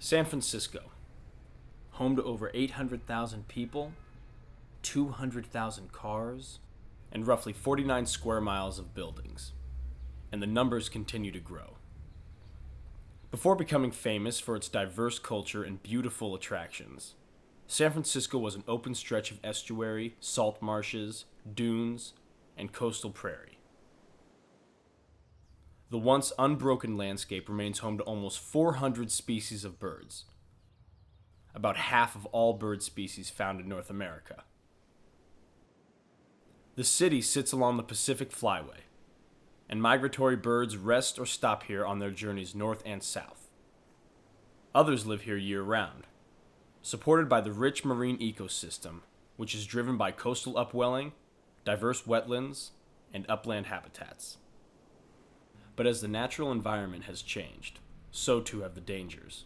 San Francisco, home to over 800,000 people, 200,000 cars, and roughly 49 square miles of buildings. And the numbers continue to grow. Before becoming famous for its diverse culture and beautiful attractions, San Francisco was an open stretch of estuary, salt marshes, dunes, and coastal prairie. The once unbroken landscape remains home to almost 400 species of birds, about half of all bird species found in North America. The city sits along the Pacific Flyway, and migratory birds rest or stop here on their journeys north and south. Others live here year-round, supported by the rich marine ecosystem, which is driven by coastal upwelling, diverse wetlands, and upland habitats. But as the natural environment has changed, so too have the dangers.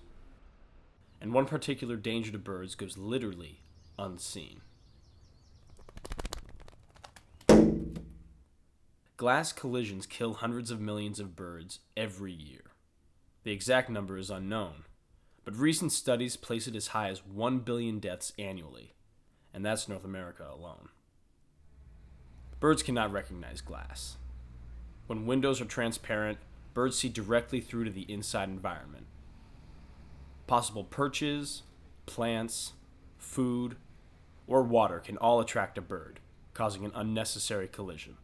And one particular danger to birds goes literally unseen. Glass collisions kill hundreds of millions of birds every year. The exact number is unknown, but recent studies place it as high as 1 billion deaths annually, and that's North America alone. Birds cannot recognize glass. When windows are transparent, birds see directly through to the inside environment. Possible perches, plants, food, or water can all attract a bird, causing an unnecessary collision.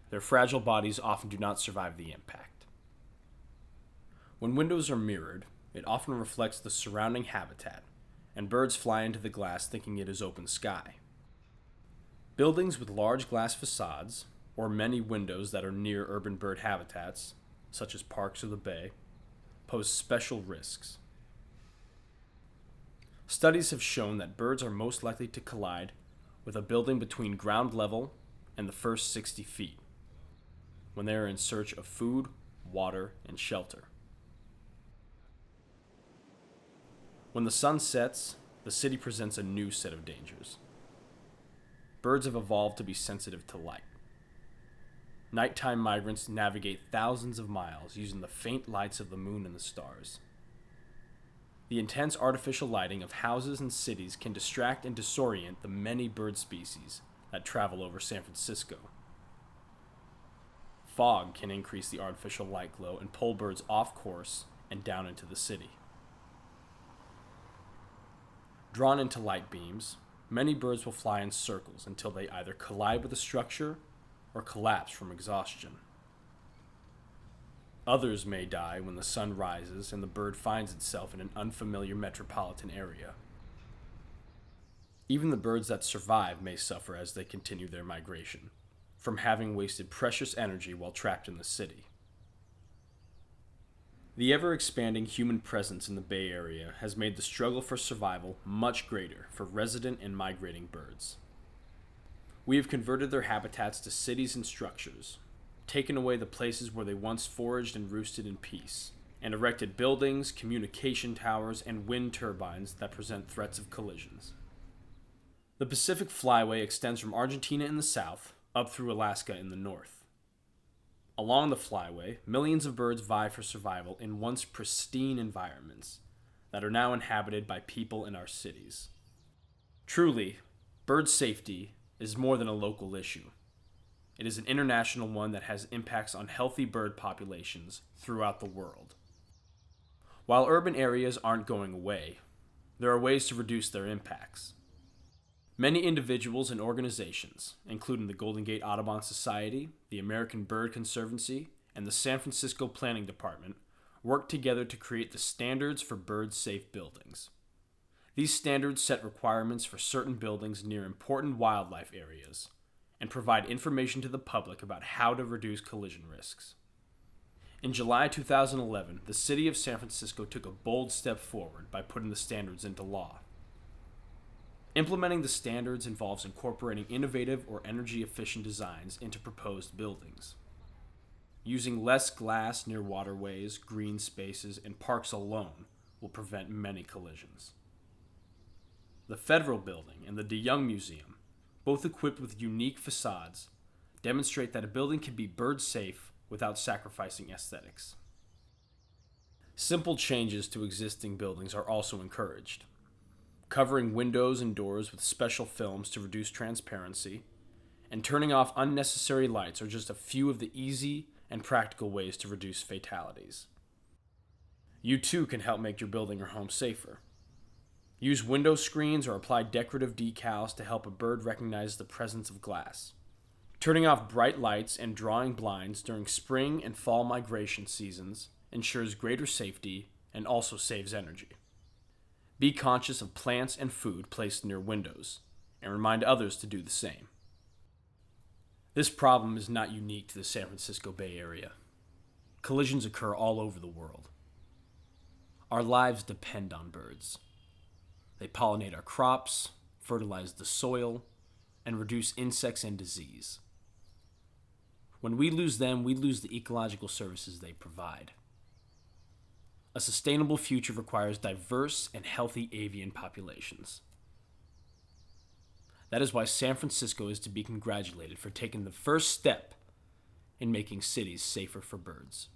Their fragile bodies often do not survive the impact. When windows are mirrored, it often reflects the surrounding habitat, and birds fly into the glass thinking it is open sky. Buildings with large glass facades, or many windows that are near urban bird habitats, such as parks or the bay, pose special risks. Studies have shown that birds are most likely to collide with a building between ground level and the first 60 feet, when they are in search of food, water, and shelter. When the sun sets, the city presents a new set of dangers. Birds have evolved to be sensitive to light. Nighttime migrants navigate thousands of miles using the faint lights of the moon and the stars. The intense artificial lighting of houses and cities can distract and disorient the many bird species that travel over San Francisco. Fog can increase the artificial light glow and pull birds off course and down into the city. Drawn into light beams, many birds will fly in circles until they either collide with a structure or collapse from exhaustion. Others may die when the sun rises and the bird finds itself in an unfamiliar metropolitan area. Even the birds that survive may suffer as they continue their migration, from having wasted precious energy while trapped in the city. The ever-expanding human presence in the Bay Area has made the struggle for survival much greater for resident and migrating birds. We have converted their habitats to cities and structures, taken away the places where they once foraged and roosted in peace, and erected buildings, communication towers, and wind turbines that present threats of collisions. The Pacific Flyway extends from Argentina in the south up through Alaska in the north. Along the flyway, millions of birds vie for survival in once pristine environments that are now inhabited by people in our cities. Truly, bird safety is more than a local issue. It is an international one that has impacts on healthy bird populations throughout the world. While urban areas aren't going away, there are ways to reduce their impacts. Many individuals and organizations, including the Golden Gate Audubon Society, the American Bird Conservancy, and the San Francisco Planning Department, work together to create the standards for bird-safe buildings. These standards set requirements for certain buildings near important wildlife areas and provide information to the public about how to reduce collision risks. In July 2011, the city of San Francisco took a bold step forward by putting the standards into law. Implementing the standards involves incorporating innovative or energy-efficient designs into proposed buildings. Using less glass near waterways, green spaces, and parks alone will prevent many collisions. The Federal Building and the DeYoung Museum, both equipped with unique facades, demonstrate that a building can be bird safe without sacrificing aesthetics. Simple changes to existing buildings are also encouraged. Covering windows and doors with special films to reduce transparency, and turning off unnecessary lights are just a few of the easy and practical ways to reduce fatalities. You too can help make your building or home safer. Use window screens or apply decorative decals to help a bird recognize the presence of glass. Turning off bright lights and drawing blinds during spring and fall migration seasons ensures greater safety and also saves energy. Be conscious of plants and food placed near windows, and remind others to do the same. This problem is not unique to the San Francisco Bay Area. Collisions occur all over the world. Our lives depend on birds. They pollinate our crops, fertilize the soil, and reduce insects and disease. When we lose them, we lose the ecological services they provide. A sustainable future requires diverse and healthy avian populations. That is why San Francisco is to be congratulated for taking the first step in making cities safer for birds.